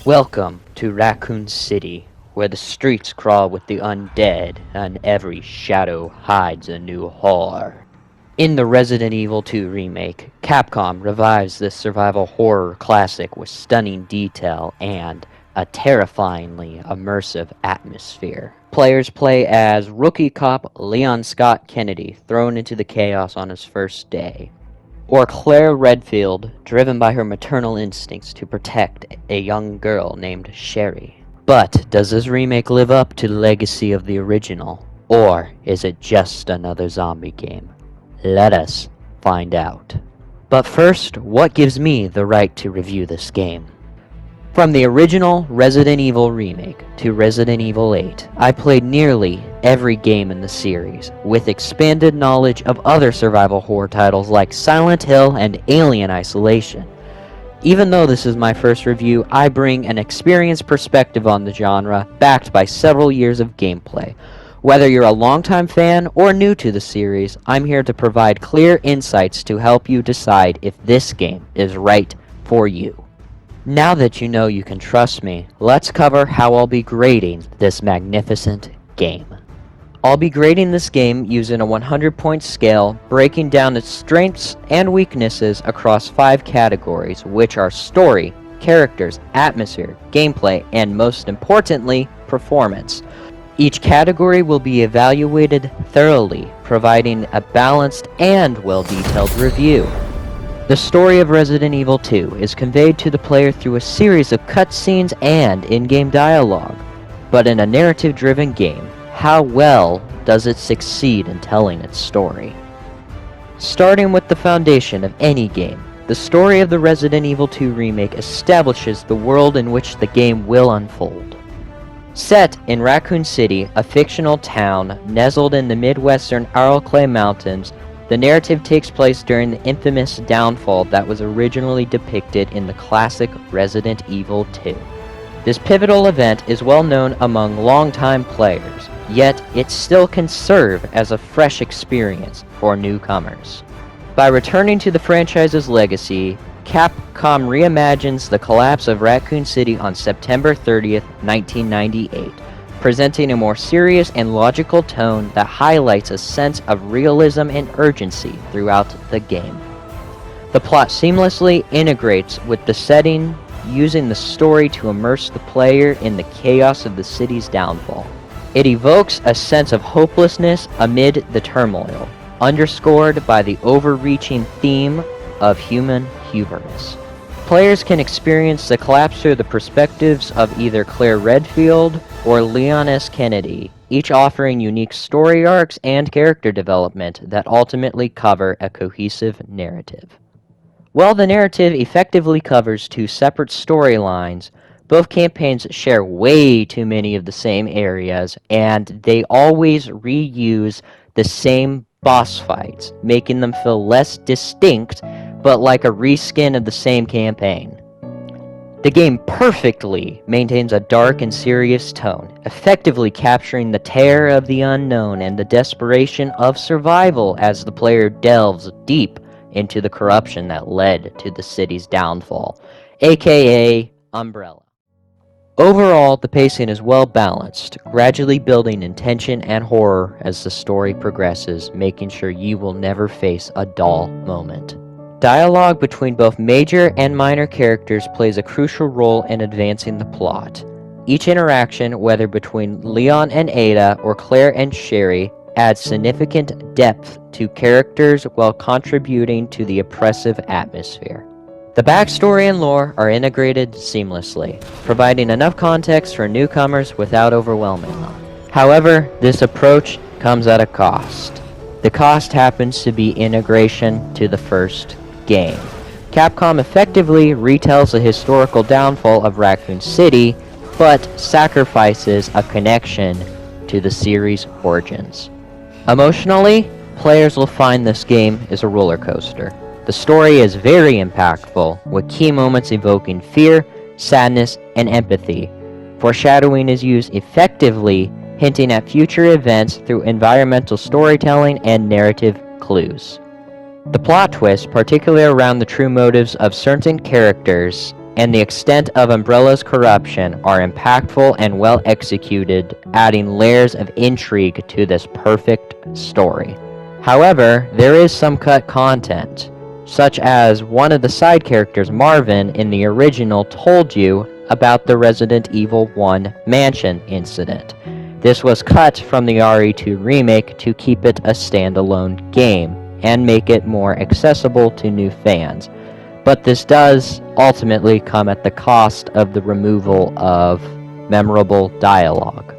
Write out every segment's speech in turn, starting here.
Welcome to Raccoon City, where the streets crawl with the undead, and every shadow hides a new horror. In the Resident Evil 2 remake, Capcom revives this survival horror classic with stunning detail and a terrifyingly immersive atmosphere. Players play as rookie cop Leon Scott Kennedy, thrown into the chaos on his first day, or Claire Redfield, driven by her maternal instincts to protect a young girl named Sherry. But does this remake live up to the legacy of the original, or is it just another zombie game? Let us find out. But first, what gives me the right to review this game? From the original Resident Evil remake to Resident Evil 8, I played nearly every game in the series, with expanded knowledge of other survival horror titles like Silent Hill and Alien Isolation. Even though this is my first review, I bring an experienced perspective on the genre, backed by several years of gameplay. Whether you're a longtime fan or new to the series, I'm here to provide clear insights to help you decide if this game is right for you. Now that you know you can trust me, let's cover how I'll be grading this magnificent game. I'll be grading this game using a 100-point scale, breaking down its strengths and weaknesses across 5 categories, which are story, characters, atmosphere, gameplay, and most importantly, performance. Each category will be evaluated thoroughly, providing a balanced and well-detailed review. The story of Resident Evil 2 is conveyed to the player through a series of cutscenes and in-game dialogue. But in a narrative-driven game, how well does it succeed in telling its story? Starting with the foundation of any game, the story of the Resident Evil 2 remake establishes the world in which the game will unfold. Set in Raccoon City, a fictional town nestled in the Midwestern Arauclay Mountains, the narrative takes place during the infamous downfall that was originally depicted in the classic Resident Evil 2. This pivotal event is well known among longtime players, yet it still can serve as a fresh experience for newcomers. By returning to the franchise's legacy, Capcom reimagines the collapse of Raccoon City on September 30th, 1998, presenting a more serious and logical tone that highlights a sense of realism and urgency throughout the game. The plot seamlessly integrates with the setting, using the story to immerse the player in the chaos of the city's downfall. It evokes a sense of hopelessness amid the turmoil, underscored by the overreaching theme of human hubris. Players can experience the collapse through the perspectives of either Claire Redfield or Leon S. Kennedy, each offering unique story arcs and character development that ultimately cover a cohesive narrative. While the narrative effectively covers 2 separate storylines, both campaigns share way too many of the same areas, and they always reuse the same boss fights, making them feel less distinct but like a reskin of the same campaign. The game perfectly maintains a dark and serious tone, effectively capturing the terror of the unknown and the desperation of survival as the player delves deep into the corruption that led to the city's downfall, aka Umbrella. Overall, the pacing is well balanced, gradually building in tension and horror as the story progresses, making sure you will never face a dull moment. Dialogue between both major and minor characters plays a crucial role in advancing the plot. Each interaction, whether between Leon and Ada or Claire and Sherry, adds significant depth to characters while contributing to the oppressive atmosphere. The backstory and lore are integrated seamlessly, providing enough context for newcomers without overwhelming them. However, this approach comes at a cost. The cost happens to be integration to the first game. Capcom effectively retells the historical downfall of Raccoon City, but sacrifices a connection to the series' origins. Emotionally, players will find this game is a roller coaster. The story is very impactful, with key moments evoking fear, sadness, and empathy. Foreshadowing is used effectively, hinting at future events through environmental storytelling and narrative clues. The plot twists, particularly around the true motives of certain characters and the extent of Umbrella's corruption, are impactful and well executed, adding layers of intrigue to this perfect story. However, there is some cut content, such as one of the side characters, Marvin, in the original told you about the Resident Evil 1 mansion incident. This was cut from the RE2 remake to keep it a standalone game and make it more accessible to new fans. But this does ultimately come at the cost of the removal of memorable dialogue.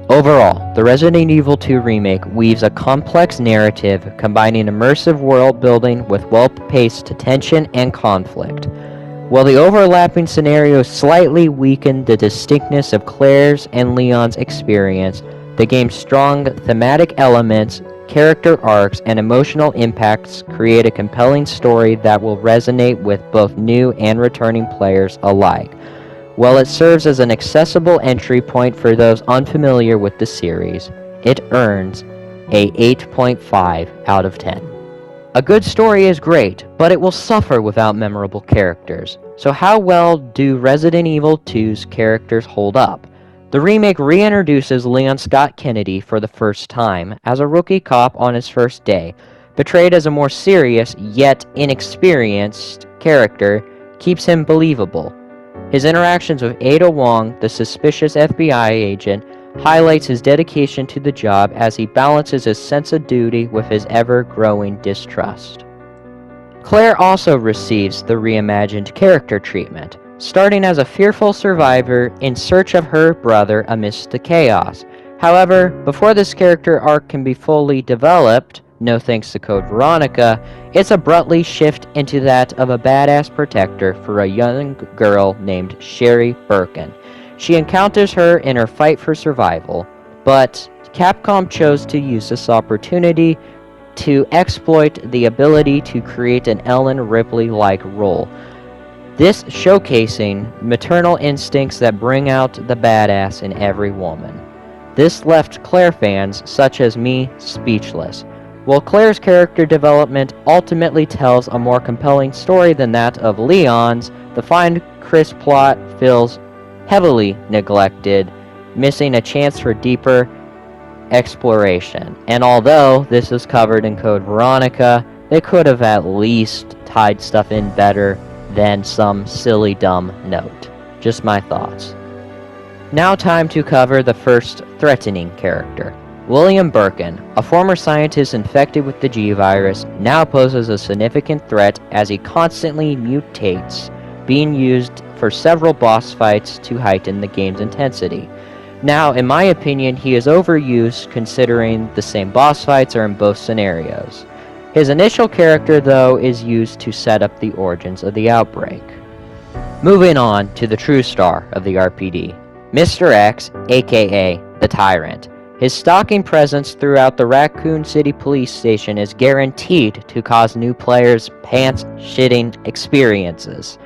Overall, the Resident Evil 2 remake weaves a complex narrative combining immersive world building with well-paced tension and conflict. While the overlapping scenarios slightly weaken the distinctness of Claire's and Leon's experience, the game's strong thematic elements, character arcs, and emotional impacts create a compelling story that will resonate with both new and returning players alike. While it serves as an accessible entry point for those unfamiliar with the series, it earns a 8.5 out of 10. A good story is great, but it will suffer without memorable characters. So how well do Resident Evil 2's characters hold up? The remake reintroduces Leon Scott Kennedy for the first time as a rookie cop on his first day. Portrayed as a more serious, yet inexperienced character, keeps him believable. His interactions with Ada Wong, the suspicious FBI agent, highlights his dedication to the job as he balances his sense of duty with his ever-growing distrust. Claire also receives the reimagined character treatment, starting as a fearful survivor in search of her brother amidst the chaos. However, before this character arc can be fully developed, no thanks to Code Veronica, it's abruptly shift into that of a badass protector for a young girl named Sherry Birkin. She encounters her in her fight for survival, but Capcom chose to use this opportunity to exploit the ability to create an Ellen Ripley-like role. This showcasing maternal instincts that bring out the badass in every woman. This left Claire fans, such as me, speechless. While Claire's character development ultimately tells a more compelling story than that of Leon's, the fine, crisp plot feels heavily neglected, missing a chance for deeper exploration. And although this is covered in Code Veronica, they could have at least tied stuff in better than some silly dumb note. Just my thoughts. Now time to cover the first threatening character. William Birkin, a former scientist infected with the G-Virus, now poses a significant threat as he constantly mutates, being used for several boss fights to heighten the game's intensity. Now, in my opinion, he is overused considering the same boss fights are in both scenarios. His initial character, though, is used to set up the origins of the outbreak. Moving on to the true star of the RPD, Mr. X, aka the Tyrant. His stalking presence throughout the Raccoon City police station is guaranteed to cause new players pants-shitting experiences.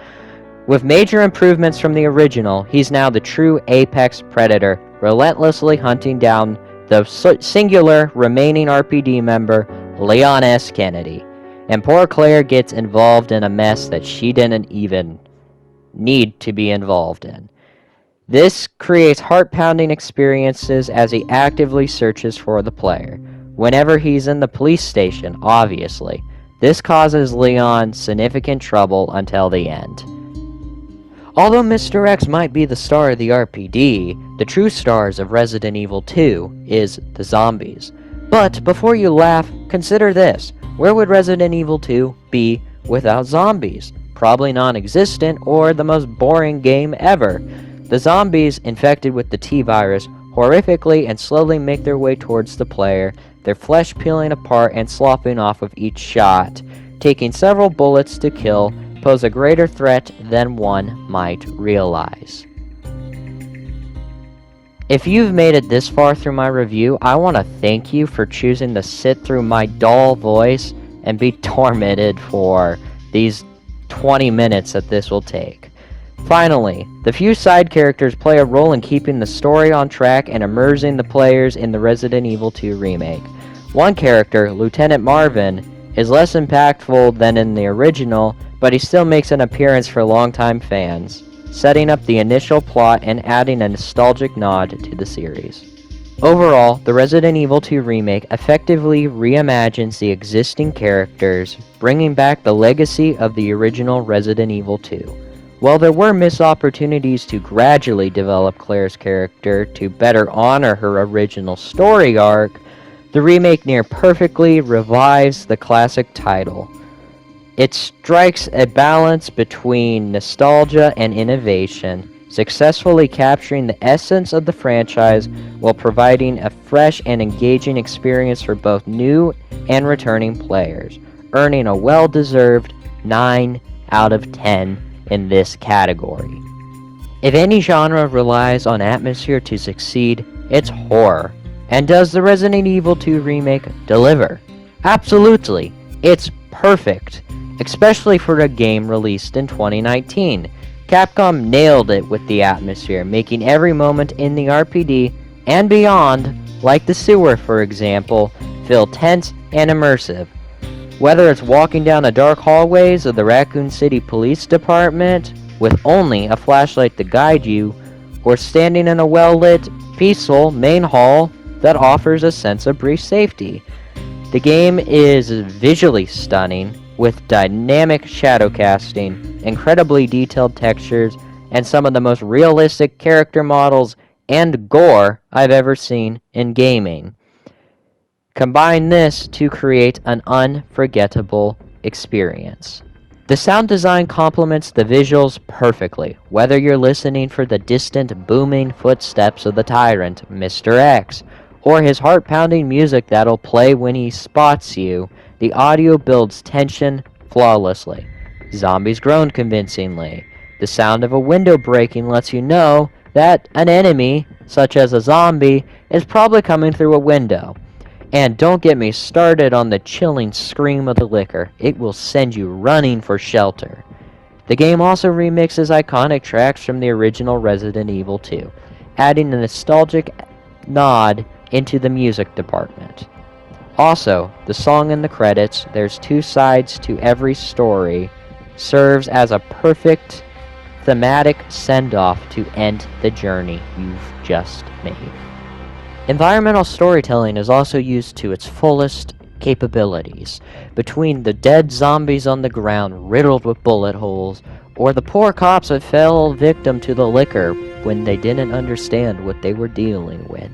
With major improvements from the original, he's now the true apex predator, relentlessly hunting down the singular remaining RPD member, Leon S. Kennedy. And poor Claire gets involved in a mess that she didn't even need to be involved in. This creates heart-pounding experiences as he actively searches for the player. Whenever he's in the police station, obviously. This causes Leon significant trouble until the end. Although Mr. X might be the star of the RPD, the true stars of Resident Evil 2 is the zombies. But before you laugh, consider this. Where would Resident Evil 2 be without zombies? Probably non-existent or the most boring game ever. The zombies infected with the T-Virus horrifically and slowly make their way towards the player, their flesh peeling apart and sloughing off with each shot, taking several bullets to kill, pose a greater threat than one might realize. If you've made it this far through my review, I want to thank you for choosing to sit through my dull voice and be tormented for these 20 minutes that this will take. Finally, the few side characters play a role in keeping the story on track and immersing the players in the Resident Evil 2 remake. One character, Lieutenant Marvin, is less impactful than in the original, but he still makes an appearance for longtime fans, setting up the initial plot and adding a nostalgic nod to the series. Overall, the Resident Evil 2 remake effectively reimagines the existing characters, bringing back the legacy of the original Resident Evil 2. While there were missed opportunities to gradually develop Claire's character to better honor her original story arc, the remake near perfectly revives the classic title. It strikes a balance between nostalgia and innovation, successfully capturing the essence of the franchise while providing a fresh and engaging experience for both new and returning players, earning a well-deserved 9 out of 10 in this category. If any genre relies on atmosphere to succeed, it's horror. And does the Resident Evil 2 remake deliver? Absolutely. It's perfect, especially for a game released in 2019. Capcom nailed it with the atmosphere, making every moment in the RPD and beyond, like the sewer for example, feel tense and immersive. Whether it's walking down the dark hallways of the Raccoon City Police Department with only a flashlight to guide you, or standing in a well-lit, peaceful main hall that offers a sense of brief safety. The game is visually stunning, with dynamic shadow casting, incredibly detailed textures, and some of the most realistic character models and gore I've ever seen in gaming. Combine this to create an unforgettable experience. The sound design complements the visuals perfectly, whether you're listening for the distant booming footsteps of the tyrant, Mr. X, or his heart-pounding music that'll play when he spots you. The audio builds tension flawlessly. Zombies groan convincingly. The sound of a window breaking lets you know that an enemy, such as a zombie, is probably coming through a window. And don't get me started on the chilling scream of the licker. It will send you running for shelter. The game also remixes iconic tracks from the original Resident Evil 2, adding a nostalgic nod into the music department. Also, the song in the credits, "There's two sides to every story," serves as a perfect thematic send-off to end the journey you've just made. Environmental storytelling is also used to its fullest capabilities. Between the dead zombies on the ground riddled with bullet holes, or the poor cops that fell victim to the liquor when they didn't understand what they were dealing with,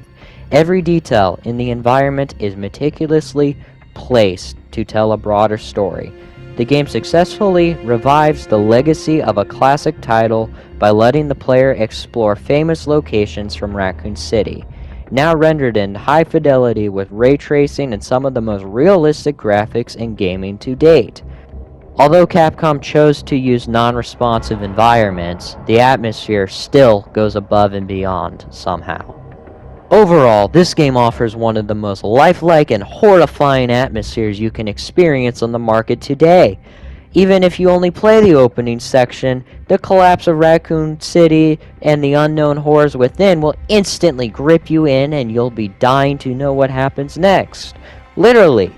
every detail in the environment is meticulously placed to tell a broader story. The game successfully revives the legacy of a classic title by letting the player explore famous locations from Raccoon City, now rendered in high fidelity with ray tracing and some of the most realistic graphics in gaming to date. Although Capcom chose to use non-responsive environments, the atmosphere still goes above and beyond somehow. Overall, this game offers one of the most lifelike and horrifying atmospheres you can experience on the market today. Even if you only play the opening section, the collapse of Raccoon City and the unknown horrors within will instantly grip you in, and you'll be dying to know what happens next. Literally.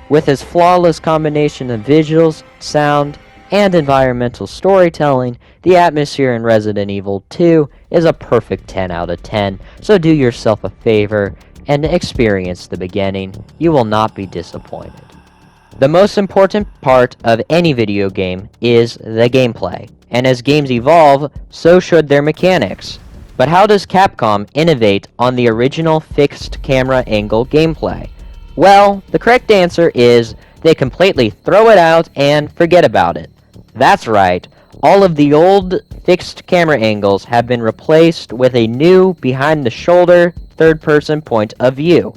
With its flawless combination of visuals, sound, and environmental storytelling, the atmosphere in Resident Evil 2 is a perfect 10 out of 10, so do yourself a favor and experience the beginning. You will not be disappointed. The most important part of any video game is the gameplay, and as games evolve, so should their mechanics. But how does Capcom innovate on the original fixed camera angle gameplay? Well, the correct answer is they completely throw it out and forget about it. That's right, all of the old fixed camera angles have been replaced with a new behind-the-shoulder third-person point of view.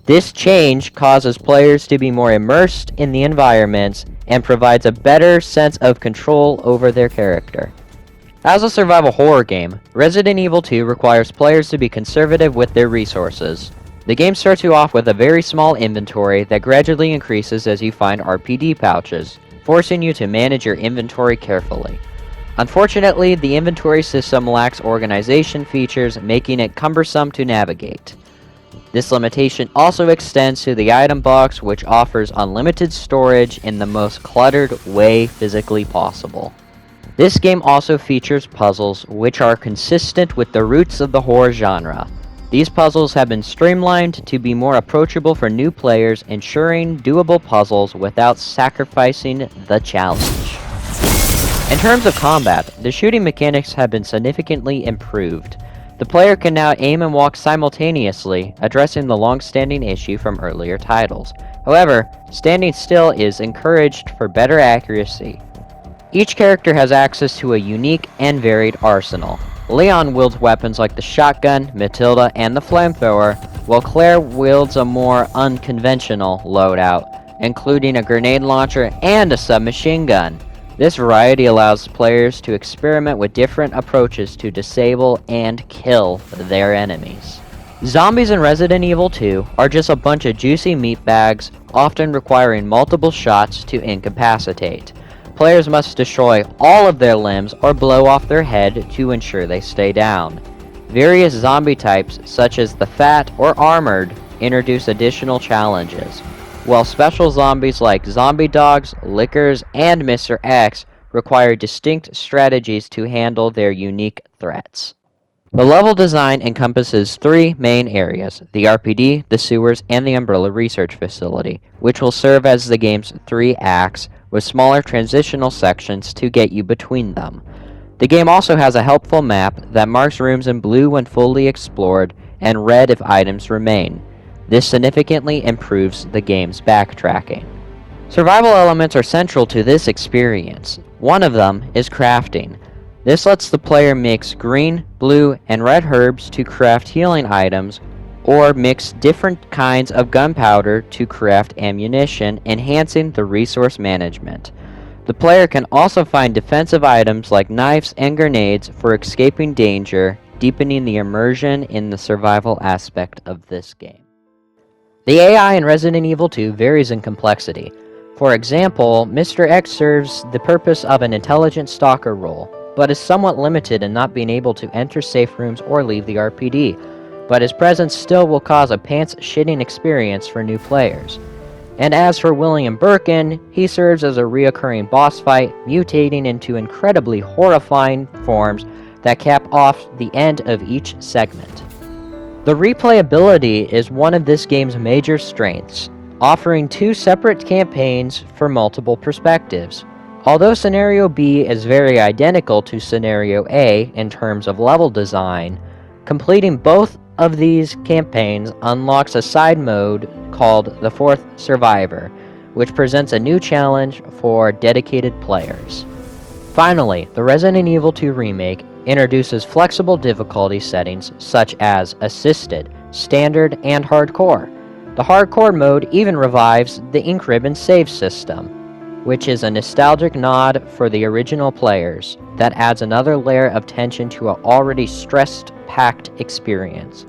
This change causes players to be more immersed in the environments and provides a better sense of control over their character. As a survival horror game, Resident Evil 2 requires players to be conservative with their resources. The game starts you off with a very small inventory that gradually increases as you find RPD pouches, forcing you to manage your inventory carefully. Unfortunately, the inventory system lacks organization features, making it cumbersome to navigate. This limitation also extends to the item box, which offers unlimited storage in the most cluttered way physically possible. This game also features puzzles which are consistent with the roots of the horror genre. These puzzles have been streamlined to be more approachable for new players, ensuring doable puzzles without sacrificing the challenge. In terms of combat, the shooting mechanics have been significantly improved. The player can now aim and walk simultaneously, addressing the long-standing issue from earlier titles. However, standing still is encouraged for better accuracy. Each character has access to a unique and varied arsenal. Leon wields weapons like the shotgun, Matilda, and the flamethrower, while Claire wields a more unconventional loadout, including a grenade launcher and a submachine gun. This variety allows players to experiment with different approaches to disable and kill their enemies. Zombies in Resident Evil 2 are just a bunch of juicy meat bags, often requiring multiple shots to incapacitate. Players must destroy all of their limbs or blow off their head to ensure they stay down. Various zombie types, such as the fat or armored, introduce additional challenges, while special zombies like zombie dogs, lickers, and Mr. X require distinct strategies to handle their unique threats. The level design encompasses three main areas: the RPD, the sewers, and the Umbrella Research Facility, which will serve as the game's three acts, with smaller transitional sections to get you between them. The game also has a helpful map that marks rooms in blue when fully explored, and red if items remain. This significantly improves the game's backtracking. Survival elements are central to this experience. One of them is crafting. This lets the player mix green, blue, and red herbs to craft healing items, or mix different kinds of gunpowder to craft ammunition, enhancing the resource management. The player can also find defensive items like knives and grenades for escaping danger, deepening the immersion in the survival aspect of this game. The AI in Resident Evil 2 varies in complexity. For example, Mr. X serves the purpose of an intelligent stalker role, but is somewhat limited in not being able to enter safe rooms or leave the RPD, but his presence still will cause a pants-shitting experience for new players. And as for William Birkin, he serves as a reoccurring boss fight, mutating into incredibly horrifying forms that cap off the end of each segment. The replayability is one of this game's major strengths, offering two separate campaigns for multiple perspectives. Although Scenario B is very identical to Scenario A in terms of level design, completing both of these campaigns unlocks a side mode called The Fourth Survivor, which presents a new challenge for dedicated players. Finally, the Resident Evil 2 Remake introduces flexible difficulty settings such as Assisted, Standard, and Hardcore. The Hardcore mode even revives the Ink Ribbon save system, which is a nostalgic nod for the original players that adds another layer of tension to an already stress-packed experience.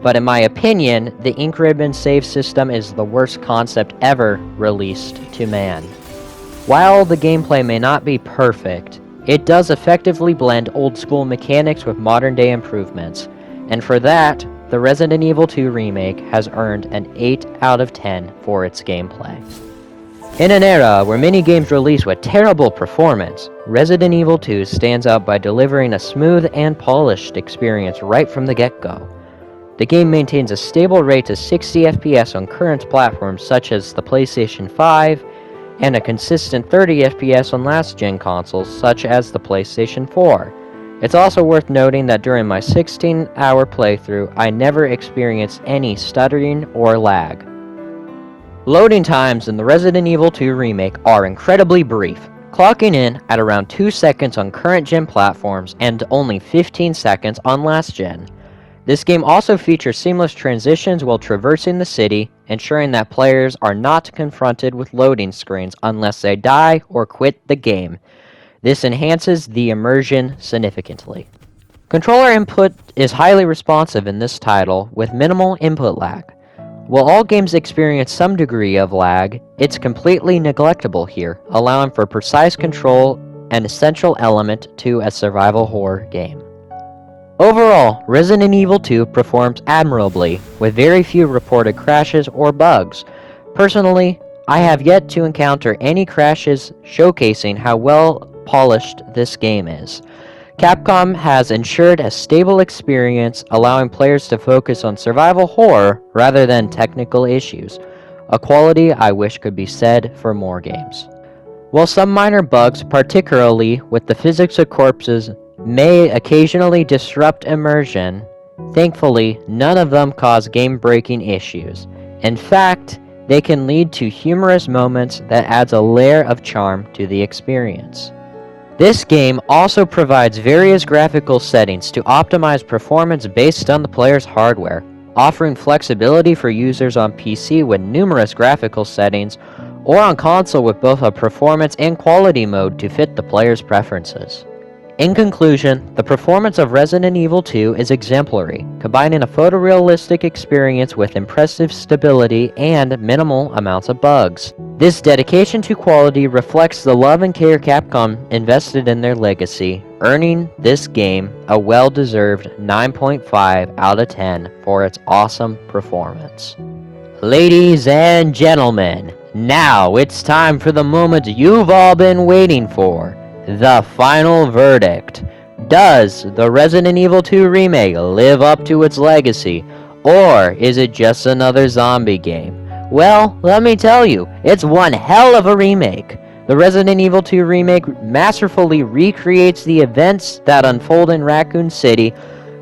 But in my opinion, the Ink Ribbon save system is the worst concept ever released to man. While the gameplay may not be perfect, it does effectively blend old-school mechanics with modern-day improvements, and for that, the Resident Evil 2 Remake has earned an 8 out of 10 for its gameplay. In an era where many games release with terrible performance, Resident Evil 2 stands out by delivering a smooth and polished experience right from the get-go. The game maintains a stable rate of 60 FPS on current platforms such as the PlayStation 5, and a consistent 30 FPS on last-gen consoles such as the PlayStation 4. It's also worth noting that during my 16-hour playthrough, I never experienced any stuttering or lag. Loading times in the Resident Evil 2 Remake are incredibly brief, clocking in at around 2 seconds on current-gen platforms and only 15 seconds on last-gen. This game also features seamless transitions while traversing the city, ensuring that players are not confronted with loading screens unless they die or quit the game. This enhances the immersion significantly. Controller input is highly responsive in this title, with minimal input lag. While all games experience some degree of lag, it's completely neglectable here, allowing for precise control, an essential element to a survival horror game. Overall, Resident Evil 2 performs admirably, with very few reported crashes or bugs. Personally, I have yet to encounter any crashes showcasing how well polished this game is. Capcom has ensured a stable experience, allowing players to focus on survival horror rather than technical issues, a quality I wish could be said for more games. While some minor bugs, particularly with the physics of corpses, may occasionally disrupt immersion, thankfully none of them cause game-breaking issues. In fact, they can lead to humorous moments that adds a layer of charm to the experience. This game also provides various graphical settings to optimize performance based on the player's hardware, offering flexibility for users on PC with numerous graphical settings, or on console with both a performance and quality mode to fit the player's preferences. In conclusion, the performance of Resident Evil 2 is exemplary, combining a photorealistic experience with impressive stability and minimal amounts of bugs. This dedication to quality reflects the love and care Capcom invested in their legacy, earning this game a well-deserved 9.5 out of 10 for its awesome performance. Ladies and gentlemen, now it's time for the moment you've all been waiting for. The final verdict. Does the Resident Evil 2 remake live up to its legacy, or is it just another zombie game? Well, let me tell you, it's one hell of a remake. The Resident Evil 2 remake masterfully recreates the events that unfold in Raccoon City,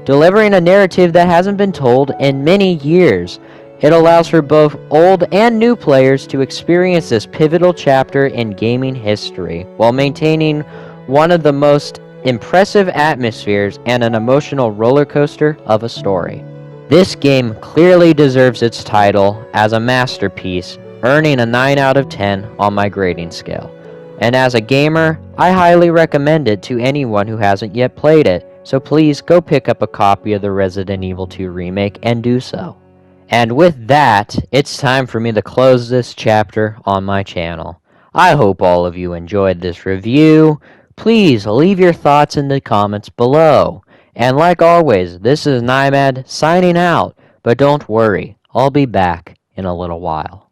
delivering a narrative that hasn't been told in many years. It allows for both old and new players to experience this pivotal chapter in gaming history, while maintaining one of the most impressive atmospheres and an emotional roller coaster of a story. This game clearly deserves its title as a masterpiece, earning a 9 out of 10 on my grading scale. And as a gamer, I highly recommend it to anyone who hasn't yet played it, so please go pick up a copy of the Resident Evil 2 remake and do so. And with that, it's time for me to close this chapter on my channel. I hope all of you enjoyed this review. Please leave your thoughts in the comments below. And like always, this is Naimad signing out, but don't worry, I'll be back in a little while.